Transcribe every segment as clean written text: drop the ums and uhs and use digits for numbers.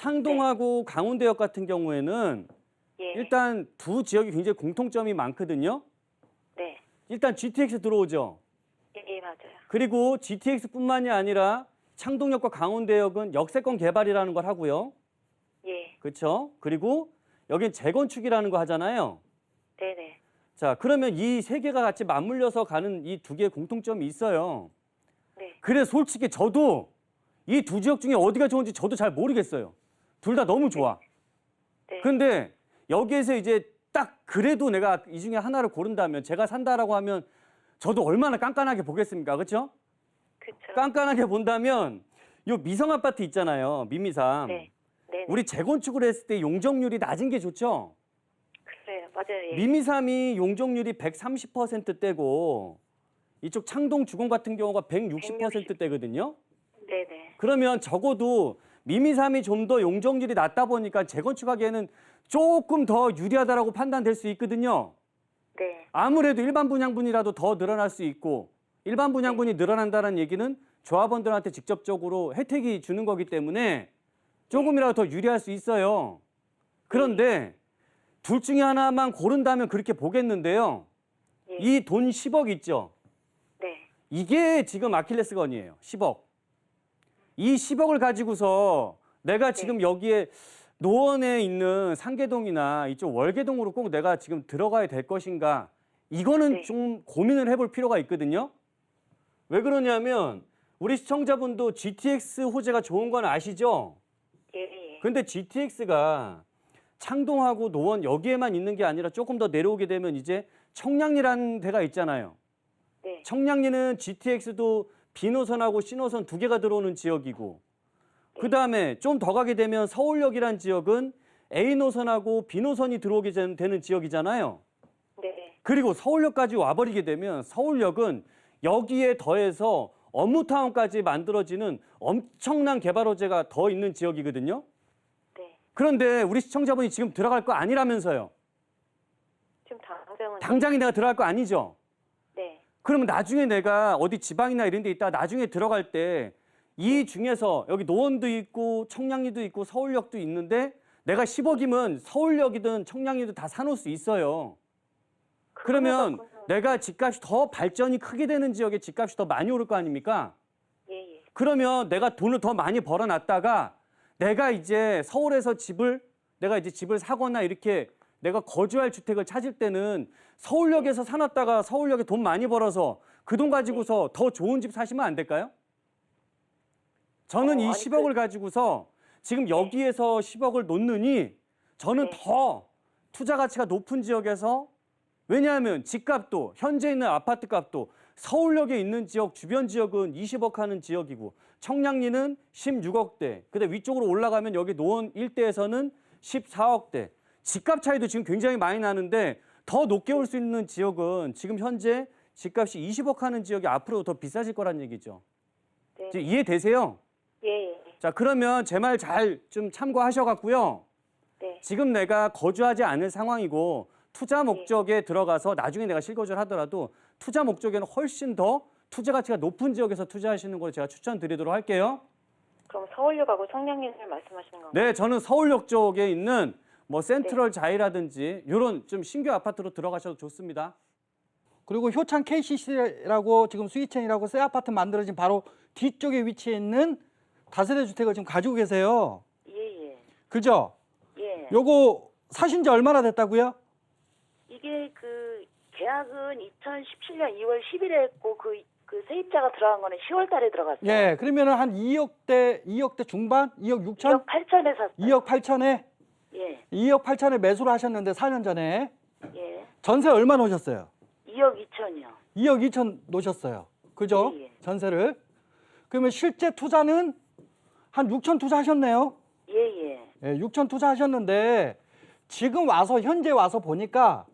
창동하고 강원대역 같은 경우에는 예. 일단 두 지역이 굉장히 공통점이 많거든요. 네. 일단 GTX 들어오죠. 예, 맞아요. 그리고 GTX뿐만이 아니라 창동역과 강원대역은 역세권 개발이라는 걸 하고요. 예. 그렇죠? 그리고 여긴 재건축이라는 거 하잖아요. 네네. 자, 그러면 이 세 개가 같이 맞물려서 가는 이 두 개의 공통점이 있어요. 네. 그래 솔직히 저도 이 두 지역 중에 어디가 좋은지 저도 잘 모르겠어요. 둘 다 너무 좋아. 네. 근데 여기에서 이제 딱 그래도 내가 이 중에 하나를 고른다면 제가 산다라고 하면 저도 얼마나 깐깐하게 보겠습니까? 그렇죠? 그쵸. 깐깐하게 본다면 요 미성 아파트 있잖아요. 미미삼. 네. 네. 우리 재건축을 했을 때 용적률이 낮은 게 좋죠? 그래요. 맞아요. 예. 미미삼이 용적률이 130%대고 이쪽 창동 주공 같은 경우가 160%대거든요. 네네. 그러면 적어도 미미삼이 좀 더 용적률이 낮다 보니까 재건축하기에는 조금 더 유리하다라고 판단될 수 있거든요. 네. 아무래도 일반 분양분이라도 더 늘어날 수 있고 일반 분양분이 늘어난다는 얘기는 조합원들한테 직접적으로 혜택이 주는 거기 때문에 조금이라도 더 유리할 수 있어요. 그런데 둘 중에 하나만 고른다면 그렇게 보겠는데요. 예. 이 돈 10억 있죠? 네. 이게 지금 아킬레스건이에요. 10억. 이 10억을 가지고서 내가 지금 여기에 노원에 있는 상계동이나 이쪽 월계동으로 꼭 내가 지금 들어가야 될 것인가? 이거는 네. 좀 고민을 해볼 필요가 있거든요. 왜 그러냐면 우리 시청자분도 GTX 호재가 좋은 건 아시죠? 예. 예. 근데 GTX가 창동하고 노원 여기에만 있는 게 아니라 조금 더 내려오게 되면 이제 청량리라는 데가 있잖아요. 네. 청량리는 GTX도 B노선하고 C노선 두 개가 들어오는 지역이고 그다음에 좀 더 가게 되면 서울역이란 지역은 A노선하고 B노선이 들어오게 되는 지역이잖아요. 네. 그리고 서울역까지 와버리게 되면 서울역은 여기에 더해서 업무타운까지 만들어지는 엄청난 개발 호재가 더 있는 지역이거든요. 네. 그런데 우리 시청자분이 지금 들어갈 거 아니라면서요. 지금 당장은. 당장에 내가 들어갈 거 아니죠. 네. 그러면 나중에 내가 어디 지방이나 이런 데 있다가 나중에 들어갈 때 이 중에서 여기 노원도 있고 청량리도 있고 서울역도 있는데 내가 10억이면 서울역이든 청량리도 다 사놓을 수 있어요. 그러면 내가 집값이 더 발전이 크게 되는 지역에 집값이 더 많이 오를 거 아닙니까? 예. 예. 그러면 내가 돈을 더 많이 벌어놨다가 내가 이제 서울에서 내가 이제 집을 사거나 이렇게 내가 거주할 주택을 찾을 때는 서울역에서 사놨다가 서울역에 돈 많이 벌어서 그 돈 가지고서 더 좋은 집 사시면 안 될까요? 저는 이 10억을 가지고서 지금 여기에서 10억을 놓느니 저는 더 투자 가치가 높은 지역에서 왜냐하면 집값도 현재 있는 아파트 값도 서울역에 있는 지역 주변 지역은 20억 하는 지역이고 청량리는 16억대 근데 위쪽으로 올라가면 여기 노원 일대에서는 14억대 집값 차이도 지금 굉장히 많이 나는데 더 높게 올 수 있는 지역은 지금 현재 집값이 20억 하는 지역이 앞으로 더 비싸질 거란 얘기죠. 네. 이해되세요? 예. 예. 자, 그러면 제 말 잘 좀 참고하셔갖고요. 네. 지금 내가 거주하지 않을 상황이고 투자 목적에 들어가서 나중에 내가 실거주를 하더라도 투자 목적에는 훨씬 더 투자 가치가 높은 지역에서 투자하시는 걸 제가 추천드리도록 할게요. 그럼 서울역하고 청량리를 말씀하시는 건가요? 네, 저는 서울역 쪽에 있는 뭐 센트럴 자이라든지 이런 좀 신규 아파트로 들어가셔도 좋습니다. 그리고 효창 KCC라고 지금 스위첸이라고 새 아파트 만들어진 바로 뒤쪽에 위치해 있는 다세대 주택을 지금 가지고 계세요. 예. 그죠? 예. 요거 사신 지 얼마나 됐다고요? 이게 그 계약은 2017년 2월 10일에 했고 그 세입자가 들어간 거는 10월 달에 들어갔어요. 예, 그러면은 한 2억대 중반? 2억 6천? 2억 8천에 샀어요. 2억 8천에? 예. 2억 8천에 매수를 하셨는데 4년 전에 예. 전세 얼마 놓으셨어요? 2억 2천이요. 2억 2천 놓으셨어요. 그죠? 예. 전세를. 그러면 실제 투자는 한 6천 투자하셨네요. 예. 예, 6천 투자하셨는데 지금 와서 현재 와서 보니까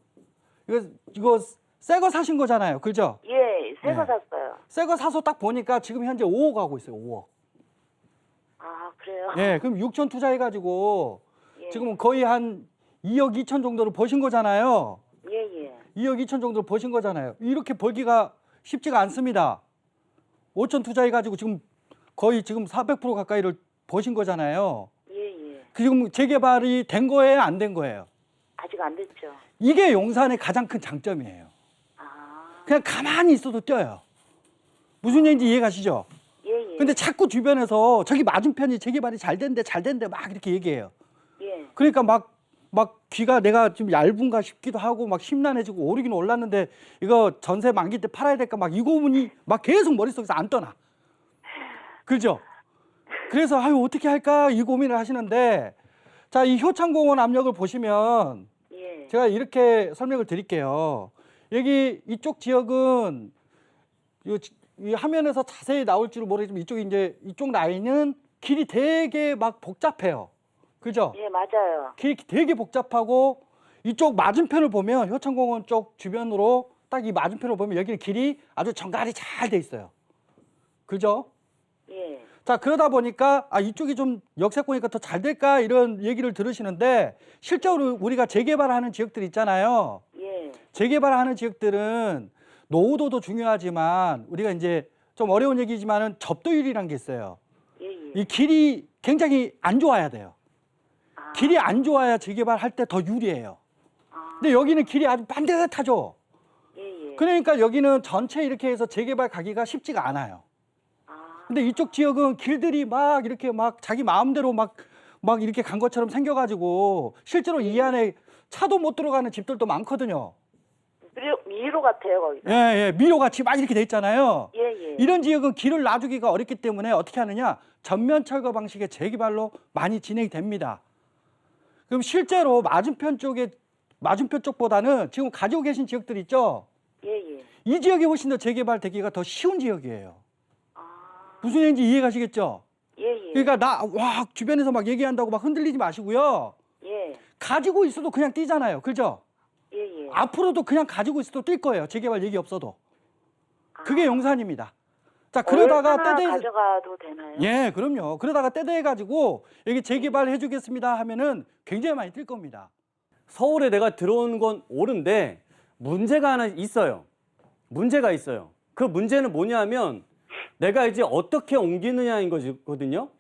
이거 새 거 사신 거잖아요. 그죠? 예. 새 거 네. 샀어요. 새 거 사서 딱 보니까 지금 현재 5억 하고 있어요. 5억. 아, 그래요? 예, 그럼 6천 투자해가지고 예. 지금 거의 한 2억 2천 정도를 버신 거잖아요. 예. 2억 2천 정도를 버신 거잖아요. 이렇게 벌기가 쉽지가 않습니다. 5천 투자해가지고 지금 거의 지금 400% 가까이를 버신 거잖아요. 예. 지금 재개발이 된 거예요, 안 된 거예요? 아직 안 됐죠. 이게 용산의 가장 큰 장점이에요. 아, 그냥 가만히 있어도 뛰어요. 무슨 얘기인지 이해가시죠? 예, 예. 근데 자꾸 주변에서 저기 맞은편이 재개발이 잘 된대 막 이렇게 얘기해요. 예. 그러니까 막 귀가 내가 좀 얇은가 싶기도 하고 막 심란해지고 오르긴 올랐는데 이거 전세 만기 때 팔아야 될까 막 이 고민이 막 계속 머릿속에서 안 떠나. 그죠? 그래서 아유 어떻게 할까 이 고민을 하시는데 자, 이 효창공원 압력을 보시면 예. 제가 이렇게 설명을 드릴게요. 여기 이쪽 지역은 이 화면에서 자세히 나올지는 모르겠지만 이쪽 라인은 길이 되게 막 복잡해요. 그죠? 예, 맞아요. 길이 되게 복잡하고 이쪽 맞은편을 보면 효창공원 쪽 주변으로 딱 이 맞은편을 보면 여기는 길이 아주 정갈이 잘 돼 있어요. 그죠? 예. 자, 그러다 보니까 이쪽이 좀 역세권이니까 더 잘 될까 이런 얘기를 들으시는데 실제로 우리가 재개발하는 지역들 있잖아요. 예. 재개발하는 지역들은 노후도도 중요하지만 우리가 이제 좀 어려운 얘기지만은 접도율이라는 게 있어요. 예, 예. 이 길이 굉장히 안 좋아야 돼요. 아, 길이 안 좋아야 재개발할 때 더 유리해요. 아, 근데 여기는 길이 아주 반듯하죠. 예, 예. 그러니까 여기는 전체 이렇게 해서 재개발 가기가 쉽지가 않아요. 아, 근데 이쪽 지역은 길들이 막 이렇게 막 자기 마음대로 막 이렇게 간 것처럼 생겨가지고 실제로 이 안에 차도 못 들어가는 집들도 많거든요. 미로 같아요, 거기가. 예, 미로같이 막 이렇게 돼 있잖아요. 예, 예. 이런 지역은 길을 놔주기가 어렵기 때문에 어떻게 하느냐? 전면 철거 방식의 재개발로 많이 진행이 됩니다. 그럼 실제로 맞은편 쪽보다는 지금 가지고 계신 지역들 있죠? 예, 예. 이 지역이 훨씬 더 재개발되기가 더 쉬운 지역이에요. 아, 무슨 얘기인지 이해가시겠죠? 예, 예. 그러니까 주변에서 막 얘기한다고 막 흔들리지 마시고요. 예. 가지고 있어도 그냥 뛰잖아요. 그죠? 예, 예. 앞으로도 그냥 가지고 있어도 뛸 거예요. 재개발 얘기 없어도. 그게 아, 용산입니다. 자, 그러다가 얼마나 때돼 가져가도 되나요? 예, 그럼요. 그러다가 때돼 가지고 여기 재개발 해 주겠습니다 하면은 굉장히 많이 뛸 겁니다. 서울에 내가 들어오는 건 옳은데 문제가 하나 있어요. 문제가 있어요. 그 문제는 뭐냐면 내가 이제 어떻게 옮기느냐인 거거든요.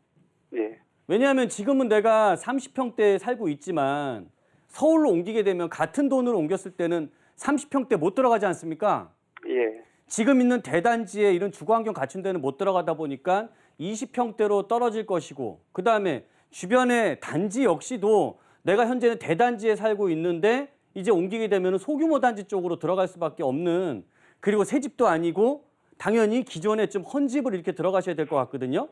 예, 왜냐하면 지금은 내가 30평대에 살고 있지만 서울로 옮기게 되면 같은 돈으로 옮겼을 때는 30평대 못 들어가지 않습니까? 예, 지금 있는 대단지에 이런 주거환경 갖춘 데는 못 들어가다 보니까 20평대로 떨어질 것이고 그다음에 주변의 단지 역시도 내가 현재는 대단지에 살고 있는데 이제 옮기게 되면 소규모 단지 쪽으로 들어갈 수밖에 없는 그리고 새 집도 아니고 당연히 기존에 좀 헌집을 이렇게 들어가셔야 될 것 같거든요.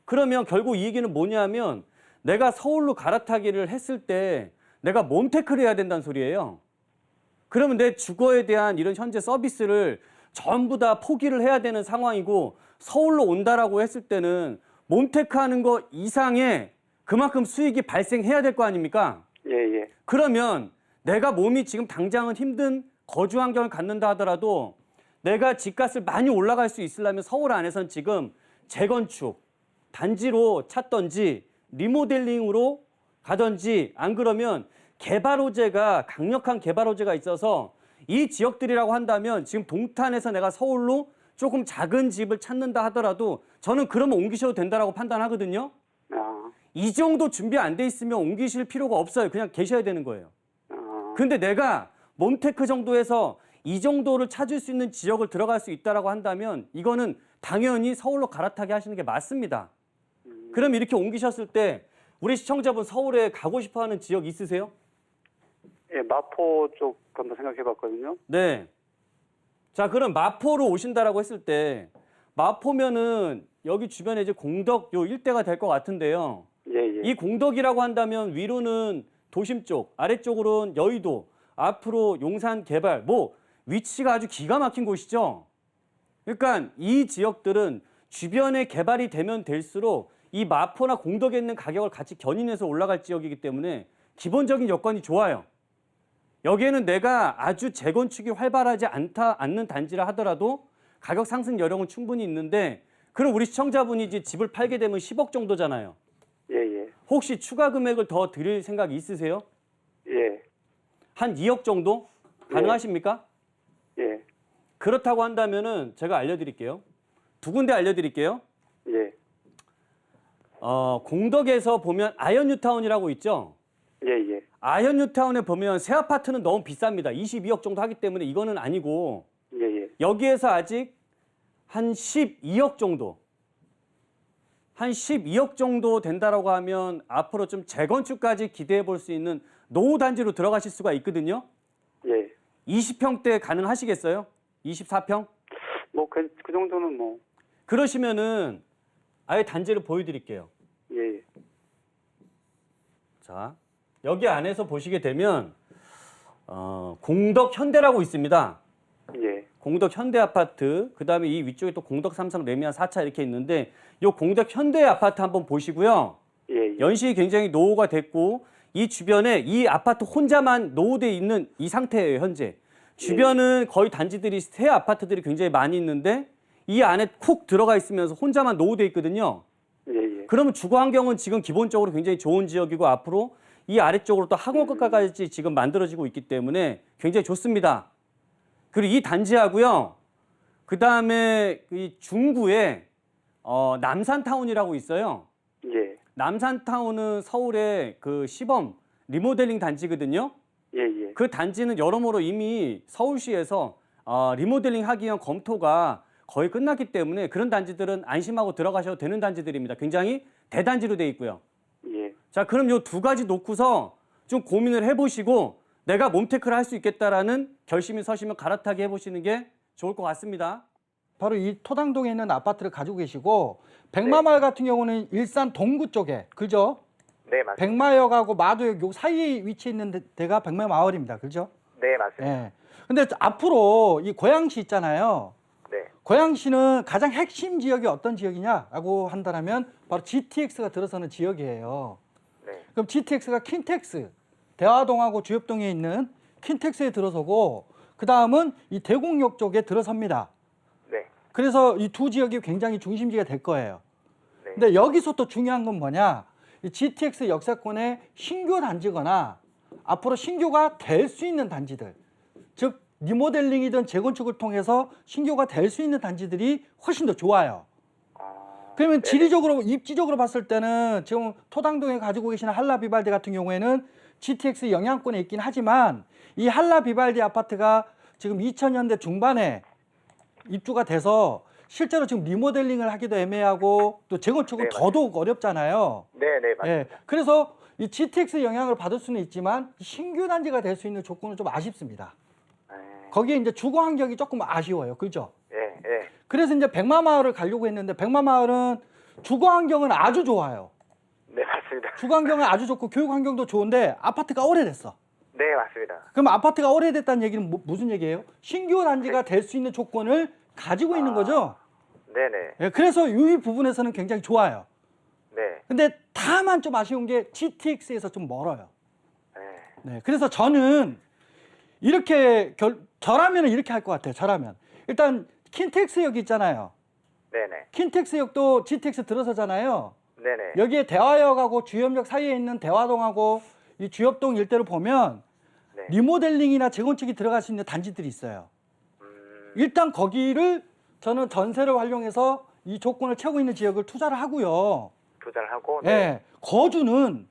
그러면 결국 이 얘기는 뭐냐면 내가 서울로 갈아타기를 했을 때 내가 몸테크를 해야 된다는 소리예요. 그러면 내 주거에 대한 이런 현재 서비스를 전부 다 포기를 해야 되는 상황이고 서울로 온다라고 했을 때는 몸테크하는 거 이상의 그만큼 수익이 발생해야 될 거 아닙니까? 예, 예, 그러면 내가 몸이 지금 당장은 힘든 거주 환경을 갖는다 하더라도 내가 집값을 많이 올라갈 수 있으려면 서울 안에서는 지금 재건축, 단지로 찾던지 리모델링으로 가든지 안 그러면 개발 호재가 강력한 개발 호재가 있어서 이 지역들이라고 한다면 지금 동탄에서 내가 서울로 조금 작은 집을 찾는다 하더라도 저는 그러면 옮기셔도 된다라고 판단하거든요. 아, 이 정도 준비 안 돼 있으면 옮기실 필요가 없어요. 그냥 계셔야 되는 거예요. 근데 내가 몸테크 정도에서 이 정도를 찾을 수 있는 지역을 들어갈 수 있다라고 한다면 이거는 당연히 서울로 갈아타게 하시는 게 맞습니다. 그럼 이렇게 옮기셨을 때 우리 시청자분 서울에 가고 싶어하는 지역 있으세요? 예, 마포 쪽 한번 생각해봤거든요. 네. 자, 그럼 마포로 오신다라고 했을 때 마포면은 여기 주변에 이제 공덕 요 일대가 될 것 같은데요. 예, 예, 이 공덕이라고 한다면 위로는 도심 쪽, 아래쪽으로는 여의도, 앞으로 용산 개발, 뭐 위치가 아주 기가 막힌 곳이죠. 그러니까 이 지역들은 주변에 개발이 되면 될수록 이 마포나 공덕에 있는 가격을 같이 견인해서 올라갈 지역이기 때문에 기본적인 여건이 좋아요. 여기에는 내가 아주 재건축이 활발하지 않는 단지라 하더라도 가격 상승 여력은 충분히 있는데 그럼 우리 시청자분이 이제 집을 팔게 되면 10억 정도잖아요. 예, 예, 혹시 추가 금액을 더 드릴 생각이 있으세요? 예, 한 2억 정도? 가능하십니까? 예, 그렇다고 한다면은 제가 알려드릴게요. 두 군데 알려드릴게요. 예, 공덕에서 보면 아현 뉴타운이라고 있죠. 예, 예. 아현 뉴타운에 보면 새 아파트는 너무 비쌉니다. 22억 정도 하기 때문에 이거는 아니고 예, 예. 여기에서 아직 한 12억 정도, 한 12억 정도 된다라고 하면 앞으로 좀 재건축까지 기대해 볼 수 있는 노후 단지로 들어가실 수가 있거든요. 예. 20평대 가능하시겠어요? 24평? 뭐, 그 정도는 뭐, 그러시면은 아예 단지를 보여드릴게요. 예, 예. 자, 여기 안에서 보시게 되면 공덕 현대라고 있습니다. 예. 공덕 현대 아파트, 그다음에 이 위쪽에 또 공덕 삼성 레미안 4차 이렇게 있는데 이 공덕 현대 아파트 한번 보시고요. 예, 예. 연식이 굉장히 노후가 됐고 이 주변에 이 아파트 혼자만 노후돼 있는 이 상태예요, 현재. 주변은 거의 단지들이 새 아파트들이 굉장히 많이 있는데 이 안에 콕 들어가 있으면서 혼자만 노후돼 있거든요. 예, 예. 그러면 주거 환경은 지금 기본적으로 굉장히 좋은 지역이고 앞으로 이 아래쪽으로 또 학원가까지 지금 만들어지고 있기 때문에 굉장히 좋습니다. 그리고 이 단지하고요. 그다음에 이 중구에 남산타운이라고 있어요. 예. 남산타운은 서울의 그 시범 리모델링 단지거든요. 예, 예. 그 단지는 여러모로 이미 서울시에서 리모델링 하기 위한 검토가 거의 끝났기 때문에 그런 단지들은 안심하고 들어가셔도 되는 단지들입니다. 굉장히 대단지로 돼 있고요. 예. 자, 그럼 요 두 가지 놓고서 좀 고민을 해보시고 내가 몸테크를 할 수 있겠다라는 결심이 서시면 갈아타게 해보시는 게 좋을 것 같습니다. 바로 이 토당동에 있는 아파트를 가지고 계시고 백마마을 같은 경우는 일산 동구 쪽에, 그죠? 네, 맞습니다. 백마역하고 마도역 요 사이에 위치해 있는 데가 백마마을입니다. 그죠? 네, 맞습니다. 예. 근데 앞으로 이 고양시 있잖아요. 네. 고양시는 가장 핵심 지역이 어떤 지역이냐라고 한다면 바로 GTX가 들어서는 지역이에요. 네. 그럼 GTX가 킨텍스, 대화동하고 주엽동에 있는 킨텍스에 들어서고 그 다음은 이 대곡역 쪽에 들어섭니다. 네. 그래서 이 두 지역이 굉장히 중심지가 될 거예요. 네. 근데 여기서 또 중요한 건 뭐냐? 이 GTX 역사권의 신규 단지거나 앞으로 신규가 될 수 있는 단지들, 즉 리모델링이든 재건축을 통해서 신규가 될 수 있는 단지들이 훨씬 더 좋아요. 그러면 네. 지리적으로, 입지적으로 봤을 때는 지금 토당동에 가지고 계시는 한라비발디 같은 경우에는 GTX 영향권에 있긴 하지만 이 한라비발디 아파트가 지금 2000년대 중반에 입주가 돼서 실제로 지금 리모델링을 하기도 애매하고 또 재건축은 네, 더더욱 어렵잖아요. 네, 네, 맞습니다. 예, 그래서 이 GTX 영향을 받을 수는 있지만 신규 단지가 될 수 있는 조건은 좀 아쉽습니다. 거기에 이제 주거 환경이 조금 아쉬워요. 그죠? 예, 예. 그래서 이제 백마마을을 가려고 했는데 백마마을은 주거 환경은 아주 좋아요. 네, 맞습니다. 주거 환경은 아주 좋고 교육 환경도 좋은데 아파트가 오래됐어. 네, 맞습니다. 그럼 아파트가 오래됐다는 얘기는 무슨 얘기예요? 신규 단지가 될 수 있는 조건을 가지고 있는 거죠. 네, 네. 예, 그래서 이 부분에서는 굉장히 좋아요. 네. 근데 다만 좀 아쉬운 게 GTX에서 좀 멀어요. 네. 네, 그래서 저는 이렇게 저라면 이렇게 할 것 같아요. 저라면 일단 킨텍스역 있잖아요. 네, 네. 킨텍스역도 GTX 들어서잖아요. 네, 네. 여기에 대화역하고 주엽역 사이에 있는 대화동하고 이 주엽동 일대를 보면 네. 리모델링이나 재건축이 들어갈 수 있는 단지들이 있어요. 일단 거기를 저는 전세를 활용해서 이 조건을 채우고 있는 지역을 투자를 하고요. 투자를 하고. 예, 네. 거주는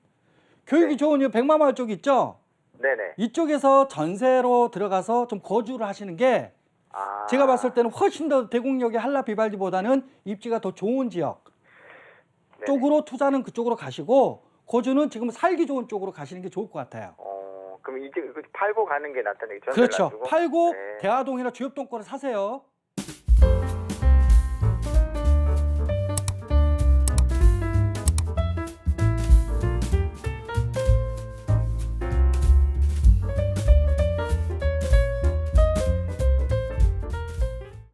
교육이 네. 좋은 이 백마마을 쪽 있죠? 네, 네. 이쪽에서 전세로 들어가서 좀 거주를 하시는 게 아. 제가 봤을 때는 훨씬 더 대곡역의 한라비발디보다는 입지가 더 좋은 지역 네네. 쪽으로 투자는 그쪽으로 가시고 거주는 지금 살기 좋은 쪽으로 가시는 게 좋을 것 같아요. 그럼 이제 팔고 가는 게 낫다는 얘기. 그렇죠. 팔고 네. 대화동이나 주엽동 거를 사세요.